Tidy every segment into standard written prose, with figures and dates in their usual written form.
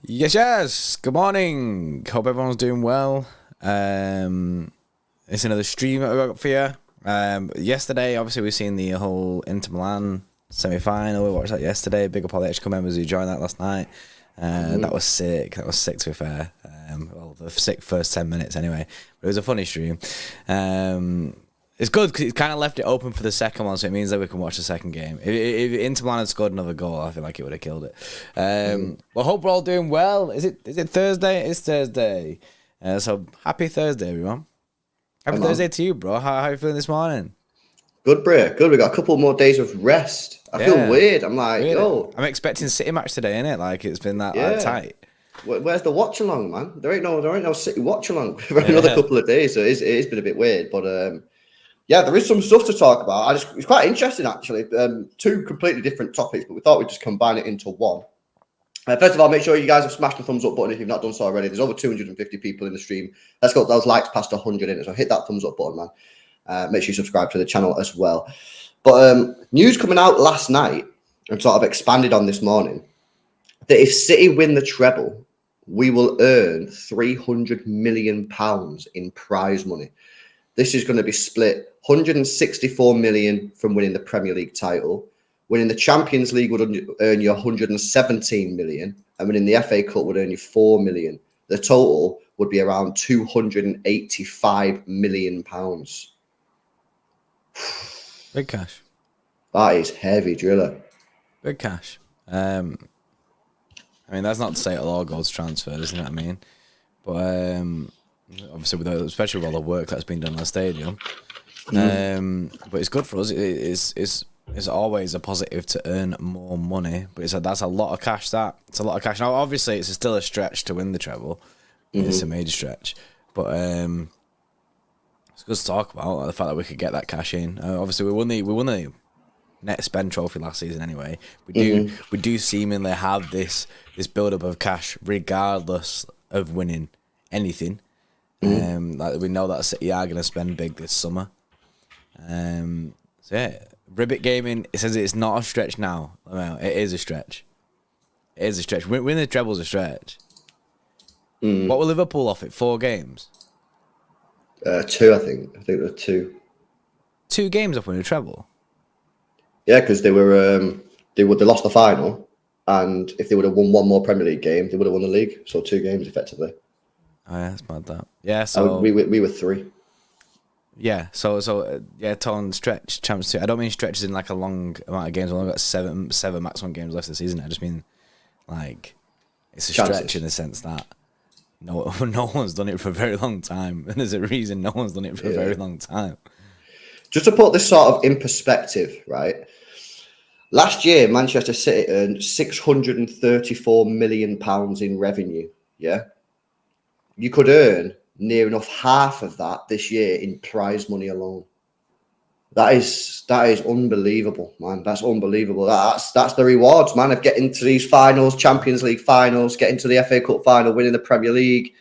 Yes. Good morning. Hope everyone's doing well. It's another stream that we got for you. Yesterday, obviously, we've seen the whole Inter Milan semi-final. We watched that yesterday. Big up all the Xtra Club members who joined that last night. That was sick. That was sick, to be fair. Well, the sick first 10 minutes anyway. But it was a funny stream. It's good because it's kind of left it open for the second one, so it means that we can watch the second game. If Inter Milan had scored another goal, I feel like it would have killed it. Well, hope we're all doing well. Is it Thursday? It's Thursday. So happy Thursday, everyone. Happy Thursday to you, bro. How are you feeling this morning? Good, bro. Good. We got a couple more days of rest. I feel weird. I'm like, weird. yo. I'm expecting City match today, innit? Like it's been that tight. Where's the watch along, man? There ain't no City watch along for another couple of days. So it's been a bit weird, but yeah, there is some stuff to talk about. It's quite interesting actually. Two completely different topics, but we thought we'd just combine it into one. First of all, make sure you guys have smashed the thumbs up button if you've not done so already. There's over 250 people in the stream. Let's get those likes past 100 in it. So hit that thumbs up button, man. Make sure you subscribe to the channel as well. But news coming out last night and sort of expanded on this morning that if City win the treble, we will earn £300 million in prize money. This is going to be split 164 million from winning the Premier League title. Winning the Champions League would earn you 117 million, and winning the FA Cup would earn you 4 million. The total would be around 285 million pounds. Big cash. That is heavy, driller. Big cash. I mean, that's not to say it'll all go to transfers, isn't it? I mean, but obviously, especially with all the work that's been done in the stadium. But it's good for us. It's always a positive to earn more money. But that's a lot of cash. It's a lot of cash. Now, obviously, it's still a stretch to win the treble. It's a major stretch. But it's good to talk about, like, the fact that we could get that cash in. Obviously, we won the net spend trophy last season anyway. We do seemingly have this build up of cash regardless of winning anything. Like we know that City are going to spend big this summer. So yeah, Ribbit Gaming, it says it's not a stretch now. Well, it is a stretch. It is a stretch. Winning the treble's a stretch. What were Liverpool off it? 4 games? 2, I think. I think there were 2. 2 games off winning a treble? Yeah, because they lost the final, and if they would have won one more Premier League game, they would have won the league. So 2 games effectively. Oh yeah, that's mad that. Yeah, so we were 3. Yeah, so Tone stretch Champions 2. I don't mean stretches in like a long amount of games. I've only got seven maximum games left this season. I just mean like it's a stretch in the sense that no one's done it for a very long time, and there's a reason no one's done it for a very long time. Just to put this sort of in perspective, right? Last year, Manchester City earned £634 million in revenue. Yeah, you could earn near enough half of that this year in prize money alone. That is unbelievable, man. That's unbelievable. That's the rewards, man, of getting to these finals, Champions League finals, getting to the FA Cup final, winning the Premier League.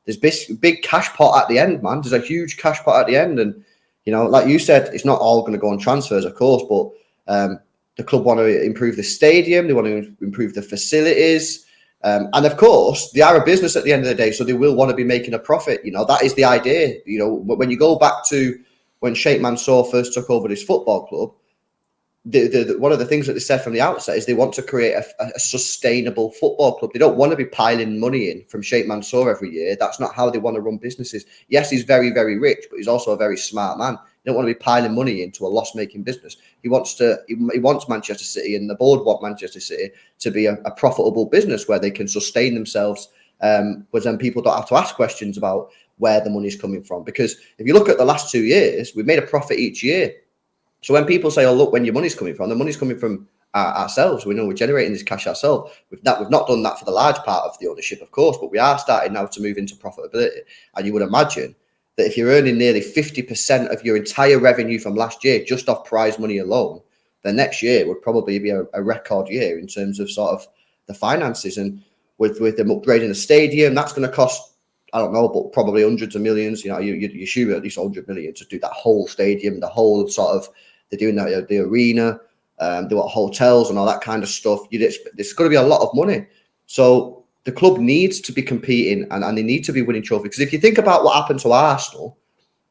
There's big cash pot at the end, man. There's a huge cash pot at the end, and you know, like you said, it's not all going to go on transfers, of course, but the club want to improve the stadium, they want to improve the facilities. And of course, they are a business at the end of the day, so they will want to be making a profit. You know, that is the idea. You know, when you go back to when Sheikh Mansour first took over this football club, one of the things that they said from the outset is they want to create a sustainable football club. They don't want to be piling money in from Sheikh Mansour every year. That's not how they want to run businesses. Yes, he's very, very rich, but he's also a very smart man. They don't want to be piling money into a loss-making business. He wants Manchester City, and the board want Manchester City to be a profitable business where they can sustain themselves, but then people don't have to ask questions about where the money's coming from. Because if you look at the last 2 years, we've made a profit each year. So when people say, "Oh, look, when your money's coming from," the money's coming from ourselves. We know we're generating this cash ourselves. We've not done that for the large part of the ownership, of course, but we are starting now to move into profitability. And you would imagine that if you're earning nearly 50% of your entire revenue from last year just off prize money alone, then next year would probably be a record year in terms of sort of the finances. And with them upgrading the stadium, that's going to cost, I don't know, but probably hundreds of millions. You know, you shoot at least 100 million to do that whole stadium, the whole sort of, they're doing that, the arena, they want hotels and all that kind of stuff. There's going to be a lot of money. So the club needs to be competing and they need to be winning trophies. Because if you think about what happened to Arsenal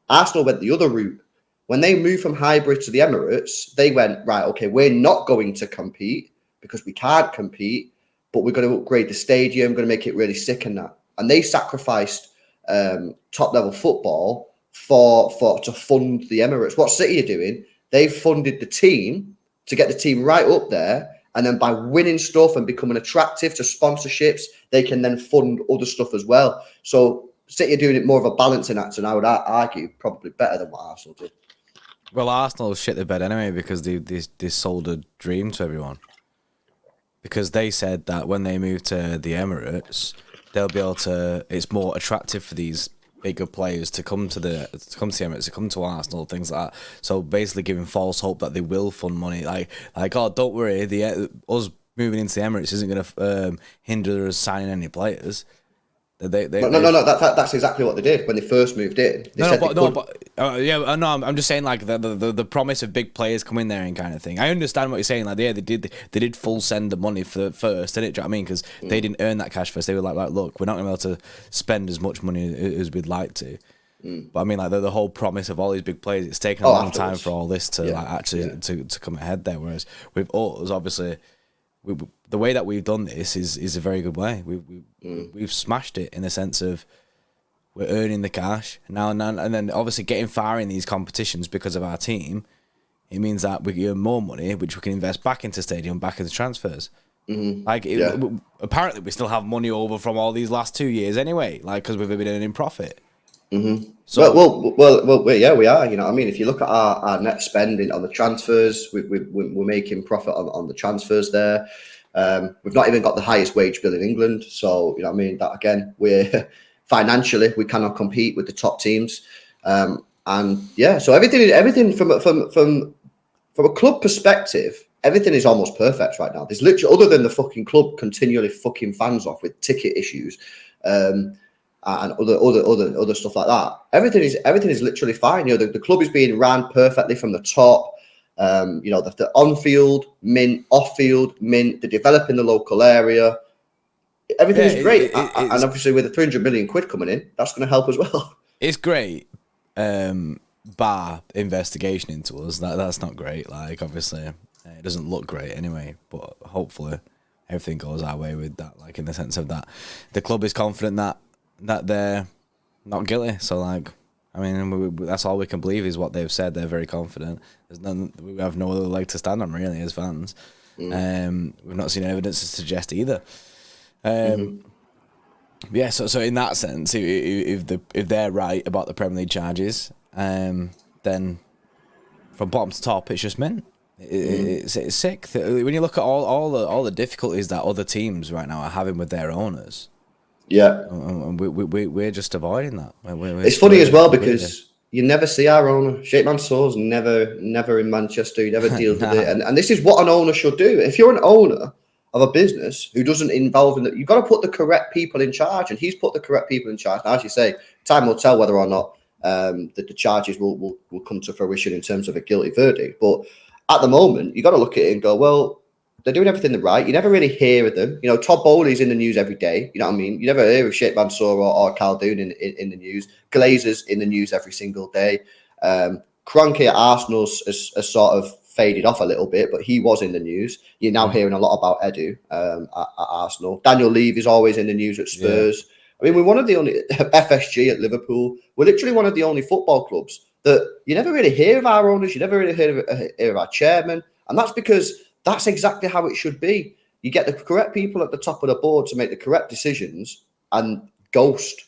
went the other route. When they moved from hybrid to the Emirates, they went, right, okay, we're not going to compete because we can't compete, but we're going to upgrade the stadium, going to make it really sick and that. And they sacrificed top level football to fund the Emirates. What City are doing, they've funded the team to get the team right up there. And then by winning stuff and becoming attractive to sponsorships, they can then fund other stuff as well. So City are doing it more of a balancing act, and I would argue probably better than what Arsenal did. Well, Arsenal shit the bed anyway because they sold a dream to everyone. Because they said that when they move to the Emirates, they'll be able to. It's more attractive for these bigger players to come to the Emirates, to come to Arsenal, things like that. So basically, giving false hope that they will fund money, like oh, don't worry, us moving into the Emirates isn't going to hinder us signing any players. No. That's exactly what they did when they first moved in. I'm just saying like the promise of big players coming there and kind of thing. I understand what you're saying. Like, yeah, they did full send the money for first, didn't it? Do you know what I mean? Because they didn't earn that cash first. They were like, look, we're not going to be able to spend as much money as we'd like to. But I mean, like the whole promise of all these big players, it's taken a long time for all this to to come ahead there. Whereas with us, obviously. The way that we've done this is a very good way. We've smashed it in the sense of we're earning the cash now and then obviously getting far in these competitions because of our team. It means that we earn more money, which we can invest back into stadium, back into transfers. Apparently, we still have money over from all these last 2 years anyway, like because we've been earning profit. So well, yeah, we are. You know what I mean? If you look at our net spending on the transfers, we're making profit on the transfers there. We've not even got the highest wage bill in England. So, you know what I mean? That again, we're financially, we cannot compete with the top teams. And yeah, so everything from a club perspective, everything is almost perfect right now. There's literally, other than the fucking club continually fucking fans off with ticket issues, and other stuff like that. Everything is literally fine. You know, the club is being ran perfectly from the top. You know, the on-field mint, off-field mint. They're developing the local area. Everything is great, and obviously with the 300 million quid coming in, that's going to help as well. It's great. Bar investigation into us. That's not great. Like, obviously, it doesn't look great anyway. But hopefully, everything goes our way with that. Like, in the sense of that, the club is confident that they're not guilty. So, like, I mean, that's all we can believe is what they've said. They're very confident. We have no other leg to stand on, really, as fans. We've not seen evidence to suggest either. Yeah, so in that sense, if they're right about the Premier League charges, then from bottom to top, it's just mint. It's sick. When you look at all the difficulties that other teams right now are having with their owners. Yeah, and we're just avoiding that. It's funny as well because you never see our owner. Sheikh Mansour's never in Manchester. He never deals with it, and this is what an owner should do. If you're an owner of a business who doesn't involve in that, you've got to put the correct people in charge, and he's put the correct people in charge. Now, as you say, time will tell whether or not the charges will come to fruition in terms of a guilty verdict. But at the moment, you've got to look at it and go, well, they're doing everything right. You never really hear of them. You know, Todd Bowley's in the news every day. You know what I mean? You never hear of Sheikh Mansour or Khaldoon in the news. Glazer's in the news every single day. Kroenke at Arsenal has sort of faded off a little bit, but he was in the news. You're now hearing a lot about Edu at Arsenal. Daniel Levy is always in the news at Spurs. Yeah. I mean, we're one of the only FSG at Liverpool. We're literally one of the only football clubs that you never really hear of our owners. You never really hear of our chairman, and that's because that's exactly how it should be. You get the correct people at the top of the board to make the correct decisions and ghost.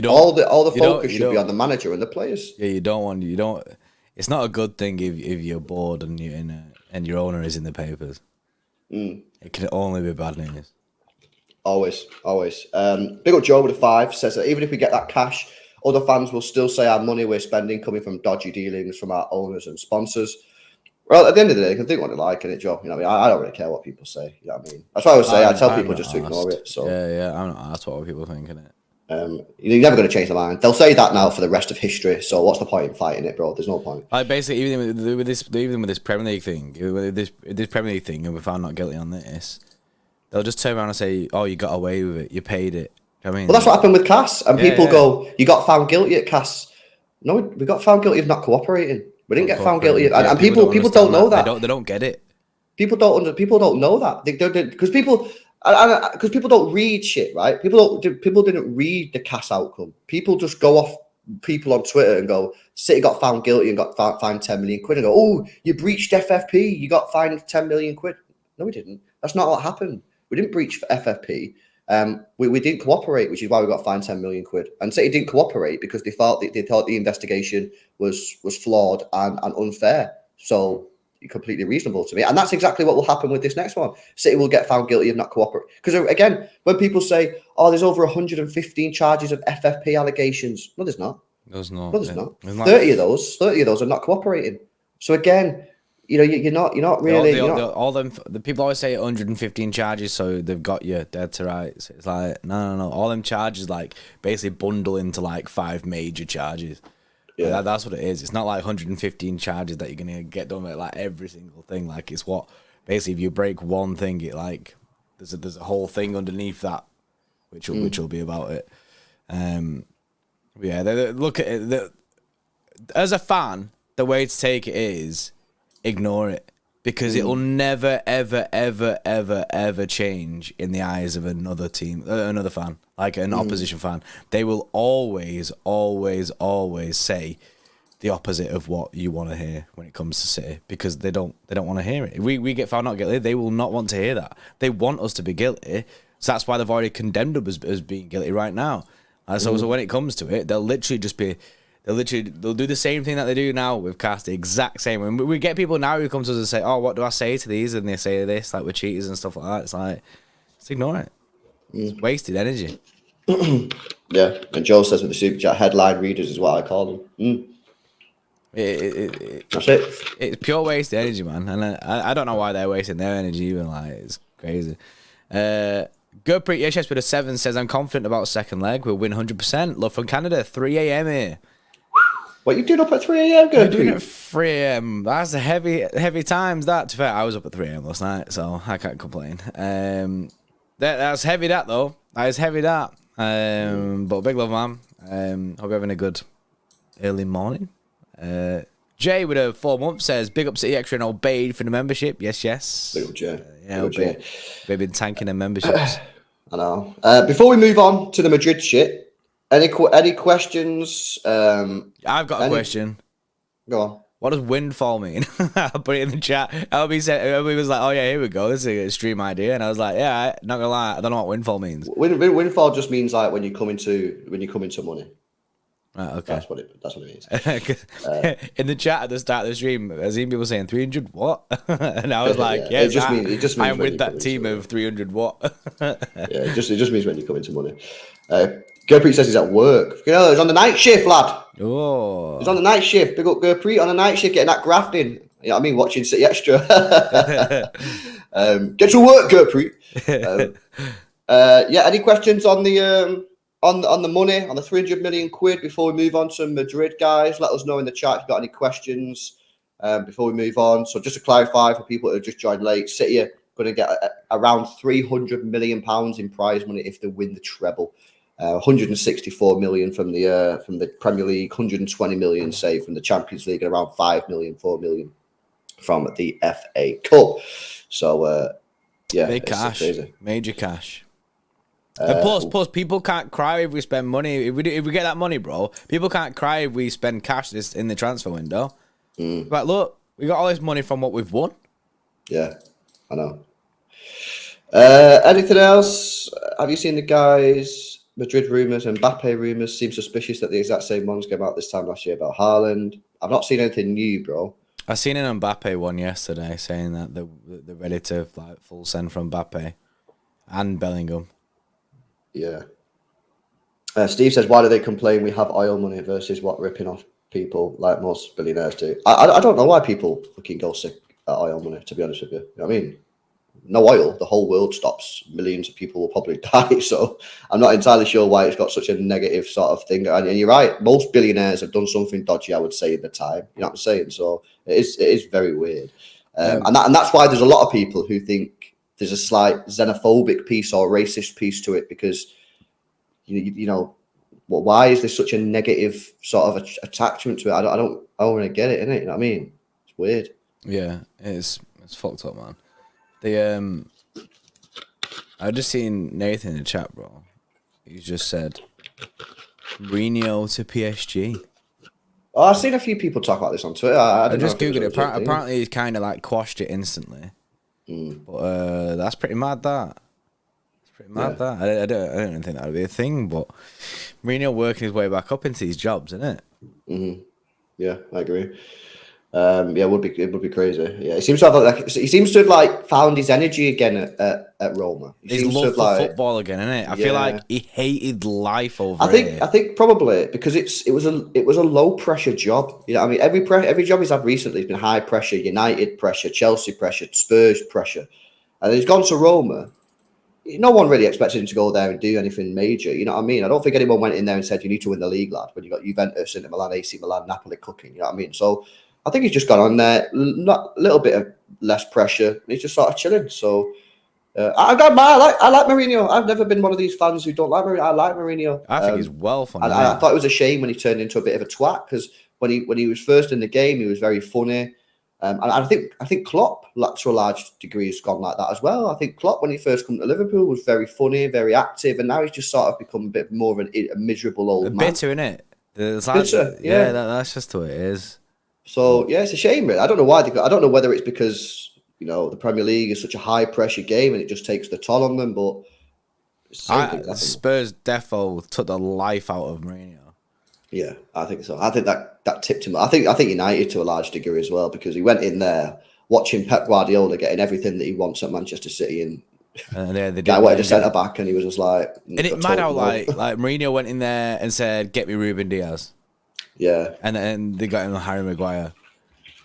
All the focus should be on the manager and the players. Yeah, you don't. It's not a good thing if you're bored and your owner is in the papers. It can only be bad news. Always. Big up Joe with a 5 says that even if we get that cash, other fans will still say our money we're spending coming from dodgy dealings from our owners and sponsors. Well, at the end of the day, they can think what they like, innit, Joe? You know what I mean? I don't really care what people say. You know what I mean? That's why I always say I tell people just to ignore it. So yeah, I'm not asked what people think, innit? You're never going to change their mind. They'll say that now for the rest of history. So what's the point in fighting it, bro? There's no point. Like, basically, even with this Premier League thing, with this Premier League thing, and we found not guilty on this, they'll just turn around and say, "Oh, you got away with it. You paid it." Do you know what I mean? Well, that's what happened with Cass, and people go, "You got found guilty at Cass." No, we got found guilty of not cooperating. We didn't get found guilty, and people don't know that. They don't get it. People don't know that because people don't read shit, right? People didn't read the Cass outcome. People just go off people on Twitter and go, City got found guilty and got fined 10 million quid, and go, oh, you breached FFP, you got fined 10 million quid. No, we didn't. That's not what happened. We didn't breach FFP. We didn't cooperate, which is why we got fined 10 million quid. And City didn't cooperate because they thought the investigation was flawed and unfair. So completely reasonable to me. And that's exactly what will happen with this next one. City will get found guilty of not cooperating. Because again, when people say, oh, there's over 115 charges of FFP allegations. No, there's not. There's not. No, there's not. 30 of those are not cooperating. So again, you're not really. All them, the people always say 115 charges, so they've got you dead to rights. It's like, no. All them charges, like, basically bundle into, like, 5 major charges. Yeah, like, that's what it is. It's not like 115 charges that you're gonna get done with, like, every single thing. Like, it's what basically if you break one thing, it like there's a whole thing underneath that, which will be about it. Yeah, look at it. As a fan, the way to take it is ignore it, because it will never, ever, ever, ever, ever change in the eyes of another team, another fan, like an opposition fan. They will always, always, always say the opposite of what you want to hear when it comes to City, because they don't want to hear it. If we get found not guilty, they will not want to hear that. They want us to be guilty, so that's why they've already condemned us as being guilty right now. So when it comes to it, they'll literally just be. They'll do the same thing that they do now with Cast, the exact same. When we get people now who come to us and say, "Oh, what do I say to these?" and they say this, like we're cheaters and stuff like that. It's like, just ignore it. It's wasted energy. Yeah, and Joe says with the super chat, headline readers is what I call them. That's it. It's pure wasted energy, man. And I don't know why they're wasting their energy even. Like, it's crazy. Gurpreet Yeshes with a 7 says, "I'm confident about second leg. We'll win 100%. Love from Canada. 3 a.m. here." What you doing up at 3 a.m. We're doing it at 3 a.m. That's a heavy times. That, to be fair, I was up at 3 a.m. last night, so I can't complain. That's heavy. That though, that is heavy. That. But big love, man. Hope you're having a good early morning. Jay with a 4 month says, "Big up City Xtra and obeyed for the membership." Yes. Big up Jay. Yeah, Jay. They've been tanking their memberships. I know. Before we move on to the Madrid shit. Any questions? I've got a question. Go on. What does windfall mean? I put it in the chat. LB was like, "Oh yeah, here we go. This is a stream idea," and I was like, "Yeah, not gonna lie, I don't know what windfall means." Windfall just means like when you come into money. Right, okay. That's what it means. In the chat at the start of the stream, I've seen people saying 300 what, and I was like, "Yeah, it just means I'm with that team of 300 what." Yeah, it just means when you come into money. Gurpreet says he's at work. You know, he's on the night shift, lad. Oh, he's on the night shift. Big up Gurpreet on the night shift, getting that grafting. You know what I mean? Watching City Extra. Get to work, Gurpreet. Yeah. Any questions on the money, on the 300 million quid before we move on to Madrid, guys? Let us know in the chat if you've got any questions before we move on. So just to clarify for people who have just joined late, City are going to get around £300 million in prize money if they win the treble. 164 million from the Premier League, 120 million say from the Champions League, and around 4 million from the FA Cup. So yeah, big cash, major cash. And plus, people can't cry if we spend money. If we get that money, bro, people can't cry if we spend cash in the transfer window. But look, we got all this money from what we've won. Yeah, I know. Anything else? Have you seen the guys? Madrid rumours and Mbappe rumours seem suspicious that the exact same ones came out this time last year about Haaland. I've not seen anything new, bro. I seen an Mbappe one yesterday saying that they're ready to like full send from Mbappe and Bellingham. Yeah. Steve says, why do they complain we have oil money versus what ripping off people like most billionaires do? I don't know why people fucking go sick at oil money, to be honest with you. You know what I mean? No oil, the whole world stops. Millions of people will probably die. So I'm not entirely sure why it's got such a negative sort of thing. And you're right, most billionaires have done something dodgy, I would say, at the time. You know what I'm saying? So it is very weird. And that's why there's a lot of people who think there's a slight xenophobic piece or racist piece to it because you know, well, why is there such a negative sort of attachment to it? I don't really get it, innit? You know what I mean? It's weird. Yeah, it's fucked up, man. The I just seen Nathan in the chat, bro. He just said Mourinho to PSG. Oh, I've seen a few people talk about this on Twitter. I just googled it. was a thing. Apparently, he's kind of like quashed it instantly. But that's pretty mad. That. Mad that I don't think that would be a thing, but Mourinho working his way back up into these jobs, isn't it? Yeah, I agree. Yeah, it would be crazy. Yeah, he seems to have like found his energy again at Roma. His love for football again, innit? I feel like he hated life over I think probably because it was a low pressure job. You know, what I mean, every job he's had recently has been high pressure. United pressure, Chelsea pressure, Spurs pressure, and he's gone to Roma. No one really expected him to go there and do anything major. You know what I mean? I don't think anyone went in there and said, you need to win the league, lad, when you got Juventus, Inter Milan, AC Milan, Napoli cooking. You know what I mean? So I think he's just gone on there, not a little bit of less pressure. And he's just sort of chilling. So I like Mourinho. I've never been one of these fans who don't like Mourinho. I like Mourinho. I think he's well funny. I thought it was a shame when he turned into a bit of a twat because when he was first in the game, he was very funny. And I think Klopp, to a large degree, has gone like that as well. I think Klopp, when he first came to Liverpool, was very funny, very active, and now he's just sort of become a bit more of a miserable old man. Bitter, innit? Bitter, yeah. That's just the way it is. So yeah, it's a shame, really. I don't know why. I don't know whether it's because the Premier League is such a high pressure game and it just takes the toll on them. But Spurs defo took the life out of Mourinho. Yeah, I think so. I think that tipped him. I think United to a large degree as well because he went in there watching Pep Guardiola getting everything that he wants at Manchester City and they guy wanted a centre back and he was just like. And it mad how like Mourinho went in there and said, "Get me Ruben Diaz." Yeah, and then they got him Harry Maguire,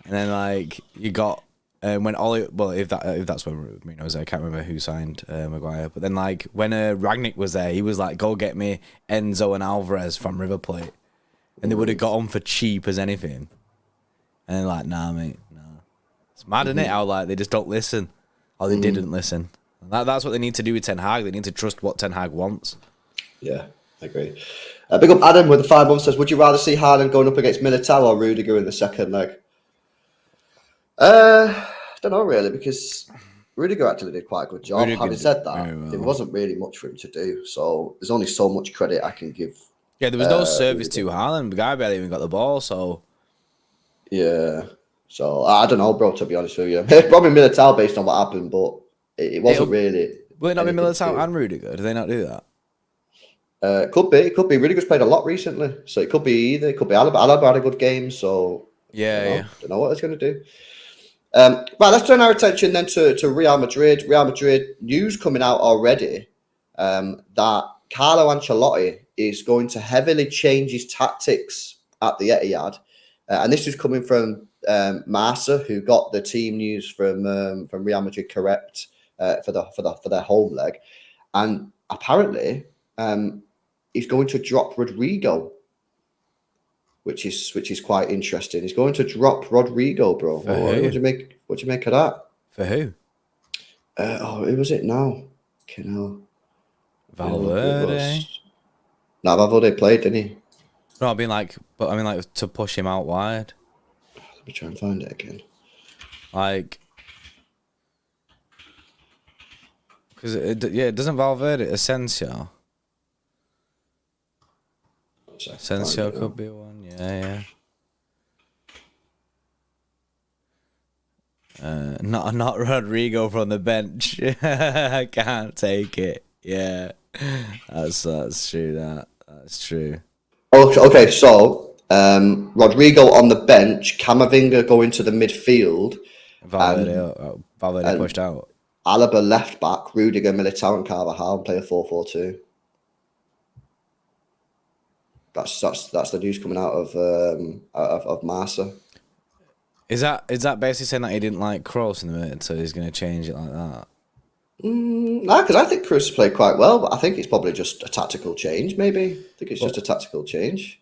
and then like you got when Ollie. Well, if that's when Mourinho was there, I can't remember who signed Maguire. But then like when Rangnick was there, he was like, "Go get me Enzo and Alvarez from River Plate." And they would have got on for cheap as anything. And they're like, nah, mate, nah. It's mad, isn't it? How like they just don't listen. Or they didn't listen. And that's what they need to do with Ten Hag. They need to trust what Ten Hag wants. Yeah, I agree. Big up Adam with the 5 months says, would you rather see Haaland going up against Militao or Rudiger in the second leg? I don't know really, because Rudiger actually did quite a good job. Having said that, there wasn't really much for him to do. So there's only so much credit I can give. Yeah, there was no service to Haaland. The guy barely even got the ball, so... Yeah. So, I don't know, bro, to be honest with you. Probably Militao based on what happened, but it wasn't really... Will it not be Militao and Rudiger? Do they not do that? Could be. It could be. Rudiger's played a lot recently, so it could be either. It could be Alaba. Alaba had a good game, so... Yeah, Don't know what it's going to do. Right, let's turn our attention then to Real Madrid. Real Madrid, news coming out already that Carlo Ancelotti is going to heavily change his tactics at the Etihad. And this is coming from Marca, who got the team news from Real Madrid correct for their home leg. And apparently he's going to drop Rodrigo, which is quite interesting. He's going to drop Rodrigo, bro. What do you make of that? For who? Who was it now? Valverde. No, Valverde played, didn't he? No, I mean like to push him out wide. Let me try and find it again. Like, because it doesn't Valverde Asensio. Asensio could be one. Yeah. Not Rodrigo from the bench. I can't take it. Yeah, that's true. That's true. Okay, so Rodrigo on the bench, Camavinga going to the midfield, Valverde pushed out. Alaba left back, Rudiger, Militao, and Carvajal play a 4-4-2. That's the news coming out of Marca. Is that basically saying that he didn't like Kroos in the mid, so he's going to change it like that? No, because I think Kroos played quite well, but I think it's probably just a tactical change. Maybe I think it's just a tactical change.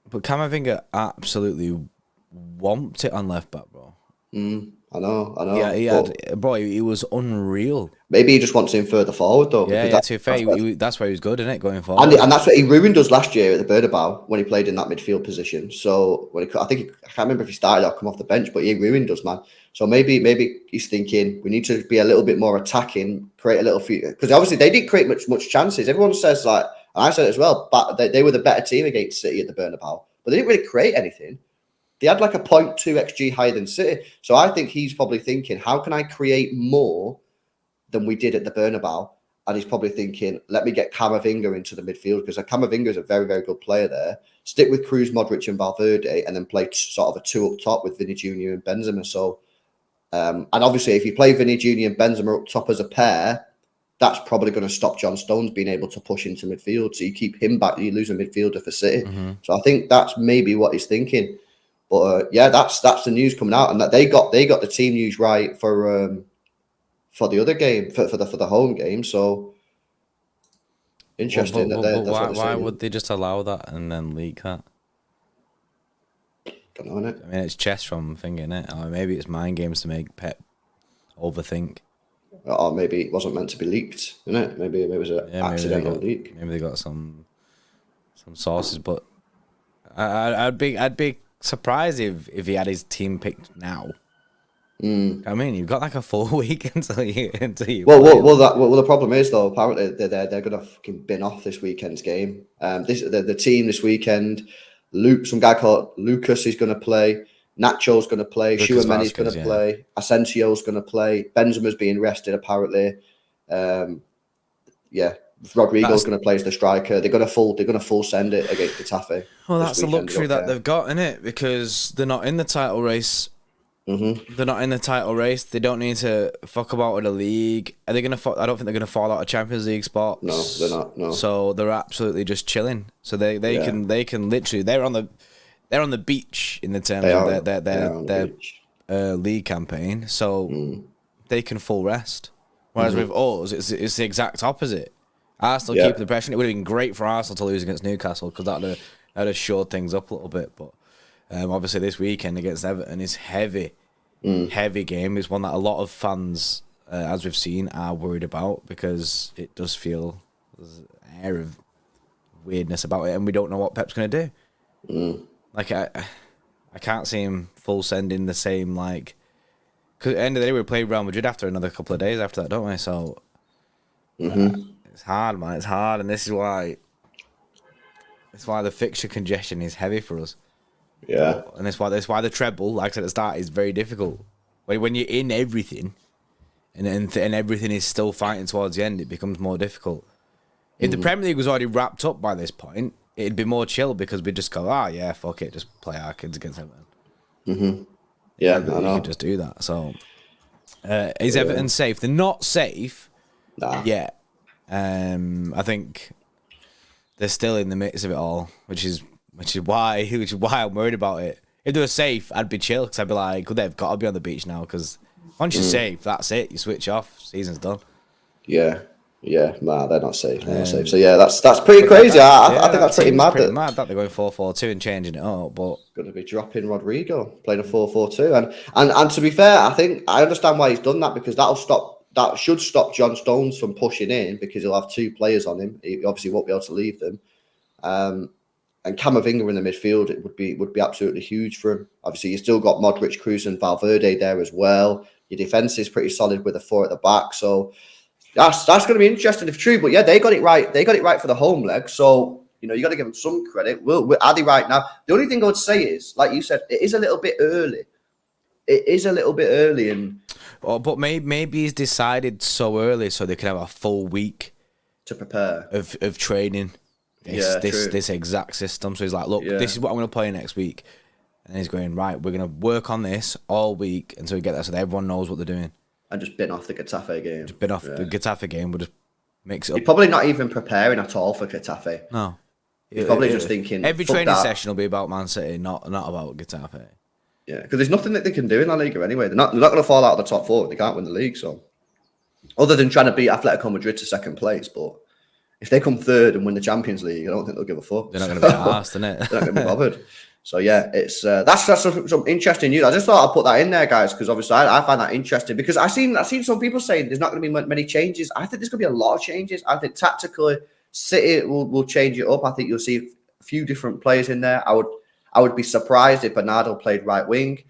But Camavinga absolutely whomped it on left back, bro. I know. Yeah, he was unreal. Maybe he just wants him further forward though. Yeah, Because to be fair, that's where he was good, isn't it, going and forward? that's what he ruined us last year at the Bernabeu when he played in that midfield position. So I can't remember if he started or come off the bench, but he ruined us, man. So maybe he's thinking we need to be a little bit more attacking, create a little few, because obviously they didn't create much chances. Everyone says like, and I said it as well, but they were the better team against City at the Bernabeu, but they didn't really create anything. They had like a 0.2 XG higher than City. So I think he's probably thinking, how can I create more than we did at the Bernabeu? And he's probably thinking, let me get Camavinga into the midfield, because Camavinga is a very, very good player there. Stick with Kroos, Modric and Valverde, and then play sort of a two up top with Vinny Jr. and Benzema. So, and obviously if you play Vinny Jr. and Benzema up top as a pair, that's probably going to stop John Stones being able to push into midfield. So you keep him back, you lose a midfielder for City. Mm-hmm. So I think that's maybe what he's thinking. But yeah, that's the news coming out, and that they got the team news right for the other game, for the home game. So interesting why would they just allow that and then leak that? Don't know, innit? I mean, it's chess from thinking it, or maybe it's mind games to make Pep overthink. Or maybe it wasn't meant to be leaked, innit? Maybe it was an accidental leak. Maybe they got some sources, but I'd be surprised if he had his team picked now. I mean, you've got like a full week until you. Well, the problem is though. Apparently, they're gonna fucking bin off this weekend's game. The team this weekend. Some guy called Lucas is gonna play. Nacho's gonna play. Tchouaméni's gonna play. Asensio's gonna play. Benzema's being rested apparently. Rodrigo's going to play as the striker. They're going to full send it against Getafe. Well, that's the luxury that they've got, innit? Because they're not in the title race. Mm-hmm. They're not in the title race. They don't need to fuck about with the league. Are they going to? I don't think they're going to fall out of Champions League spots. No, they're not. No. So they're absolutely just chilling. So they can literally they're on the beach in the terms of their league campaign. So they can full rest. Whereas with us, it's the exact opposite. Arsenal keep the pressure. It would have been great for Arsenal to lose against Newcastle because that'd have shored things up a little bit. But obviously this weekend against Everton is heavy game. It's one that a lot of fans, as we've seen, are worried about because it does feel there's an air of weirdness about it, and we don't know what Pep's going to do. Like I can't see him full sending the same like. Because at the end of the day, we play Real Madrid after another couple of days after that, don't we? So. It's hard, man. It's hard, and this is why the fixture congestion is heavy for us. Yeah, and that's why the treble, like I said at the start, is very difficult. When you're in everything, and everything is still fighting towards the end, it becomes more difficult. If the Premier League was already wrapped up by this point, it'd be more chill because we'd just go, yeah, fuck it, just play our kids against Everton. Yeah, but you could just do that. So, is Everton safe? They're not safe yet. I think they're still in the mix of it all, which is why I'm worried about it. If they were safe, I'd be chill because I'd be like, well, they've got to be on the beach now because once you're safe, that's it. You switch off, season's done. Yeah, nah, they're not safe. They're not safe. So yeah, that's pretty crazy. I think that's pretty mad. Pretty mad that they're going 4-4-2 and changing it up, but going to be dropping Rodrigo, playing a 4-4-2, and to be fair, I understand why he's done that because that should stop John Stones from pushing in because he'll have two players on him. He obviously won't be able to leave them. And Camavinga in the midfield, it would be absolutely huge for him. Obviously, you still got Modric, Kroos, and Valverde there as well. Your defense is pretty solid with the four at the back. So that's going to be interesting if true. But yeah, they got it right. They got it right for the home leg. So you got to give them some credit. Are they right now? The only thing I would say is, like you said, it is a little bit early. And but maybe he's decided so early so they can have a full week to prepare of training this exact system. So he's like, look, this is what I'm going to play next week, and he's going right. We're going to work on this all week until we get there, so that everyone knows what they're doing. And just bin off the Getafe game. Just bin off the Getafe game. We'll just mix it up. He's probably not even preparing at all for Getafe. No, he's probably just thinking every training session will be about Man City, not about Getafe. Yeah, because there's nothing that they can do in La Liga anyway. They're not going to fall out of the top four. They can't win the league. So, other than trying to beat Atletico Madrid to second place, but if they come third and win the Champions League, I don't think they'll give a fuck. They're not going to be asked, innit? They're not going to be bothered. So yeah, it's that's some interesting news. I just thought I'd put that in there, guys, because obviously I find that interesting because I've seen some people saying there's not going to be many changes. I think there's going to be a lot of changes. I think tactically, City will change it up. I think you'll see a few different players in there. I would be surprised if Bernardo played right wing.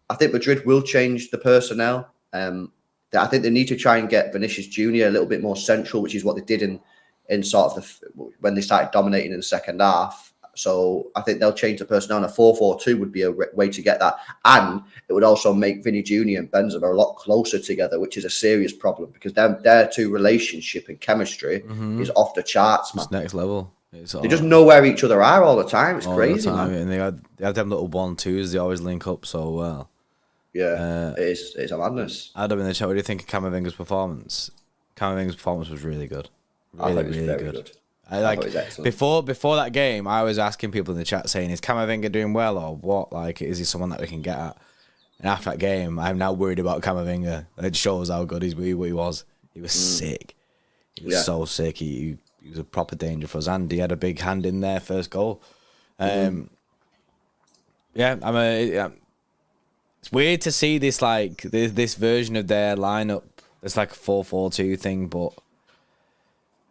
I think Madrid will change the personnel. I think they need to try and get Vinicius Junior a little bit more central, which is what they did in sort of when they started dominating in the second half. So I think they'll change the personnel, and a 4-4-2 would be a way to get that. And it would also make Vinny Jr. and Benzema a lot closer together, which is a serious problem because their two relationship and chemistry is off the charts, man. It's next level. They just know where each other are all the time. It's crazy, man. And they have them little 1-2s. They always link up so well. Yeah, it's a madness. Adam in the chat, what do you think of Camavinga's performance? Camavinga's performance was really good. Really good. Before that game, I was asking people in the chat saying, is Camavinga doing well or what? Like, is he someone that we can get at? And after that game, I'm now worried about Camavinga. It shows how good he was. He was sick. He was so sick. He was a proper danger for us, and he had a big hand in their first goal. It's weird to see this this version of their lineup. It's like a 4-4-2 thing, but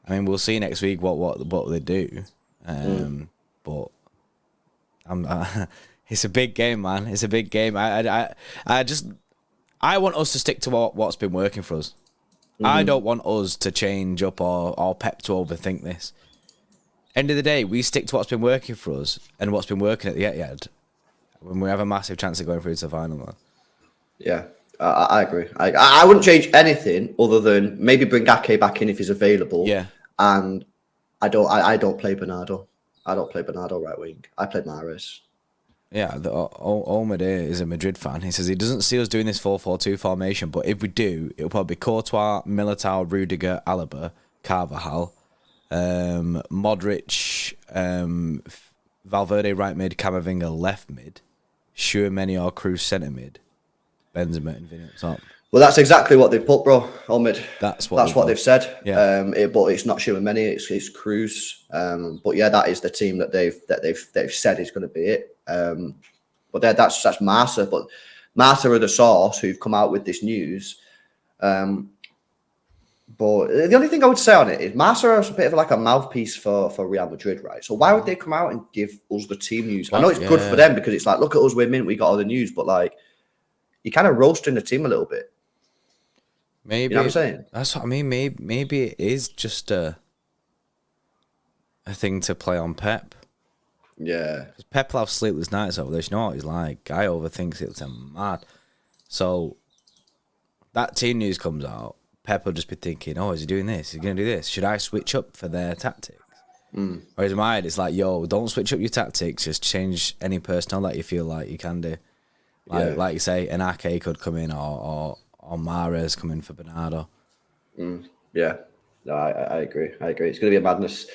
I mean, we'll see next week what they do. But it's a big game, man. It's a big game. I want us to stick to what's been working for us. I don't want us to change up or Pep to overthink this. End of the day, we stick to what's been working for us and what's been working at the Etihad. When we have a massive chance of going through to the final, man. Yeah, I agree. I wouldn't change anything other than maybe bring Ake back in if he's available. Yeah. And I don't play Bernardo. I don't play Bernardo right wing. I play Mahrez. Yeah, Omid is a Madrid fan. He says he doesn't see us doing this 4-4-2 formation, but if we do, it'll probably be Courtois, Militao, Rudiger, Alaba, Carvajal, Modric, Valverde right mid, Camavinga left mid, Tchouaméni or Cruz centre mid, Benzema and Vinny up top. Well, that's exactly what they've put, bro. Omid. That's what they've said. Yeah. But it's not Tchouaméni, it's Cruz. But yeah, that is the team that they've said is going to be it. But that's Marca. But Marca are the source who've come out with this news. But the only thing I would say on it is Marca is a bit of like a mouthpiece for Real Madrid, right? So why would they come out and give us the team news? I know it's good for them because it's like, look at us, we're mint, we got all the news, but like, you're kind of roasting the team a little bit. Maybe, you know what I'm saying? That's what I mean. Maybe it is just a thing to play on Pep. Yeah. Because Pep will have sleepless nights over this. You know what he's like? Guy overthinks it. It's mad. So that team news comes out. Pep will just be thinking, oh, is he doing this? Is he going to do this? Should I switch up for their tactics? Whereas in my head, it's like, yo, don't switch up your tactics. Just change any personnel that you feel like you can do. Like you say, an Ake could come in or Mahrez come in for Bernardo. Yeah. No, I agree. It's going to be a madness.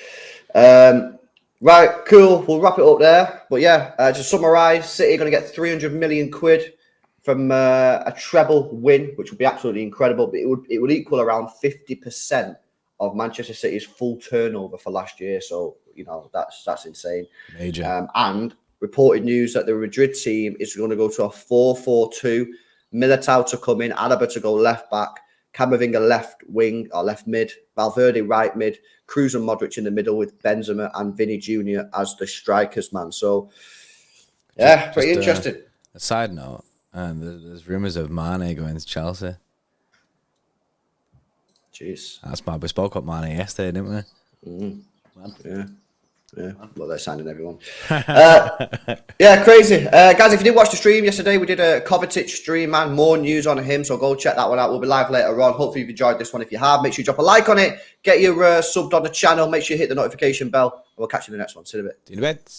Right, cool. We'll wrap it up there. But yeah, to summarise, City are going to get 300 million quid from a treble win, which would be absolutely incredible. But it would equal around 50% of Manchester City's full turnover for last year. So, you know, that's insane. Major. And reported news that the Madrid team is going to go to a 4-4-2. Militao to come in, Alaba to go left back, Camavinga left wing or left mid, Valverde right mid, Cruz and Modric in the middle with Benzema and Vinny Jr. as the strikers, man. So, yeah, pretty interesting. A side note, there's rumours of Mane going to Chelsea. Jeez. That's mad. We spoke about Mane yesterday, didn't we? Yeah. Well, they're signing everyone. Yeah, crazy. Guys, if you didn't watch the stream yesterday, we did a Kovacic stream, man. More news on him, so go check that one out. We'll be live later on. Hopefully you've enjoyed this one. If you have, make sure you drop a like on it. Get your subbed on the channel. Make sure you hit the notification bell. And we'll catch you in the next one. See you in a bit.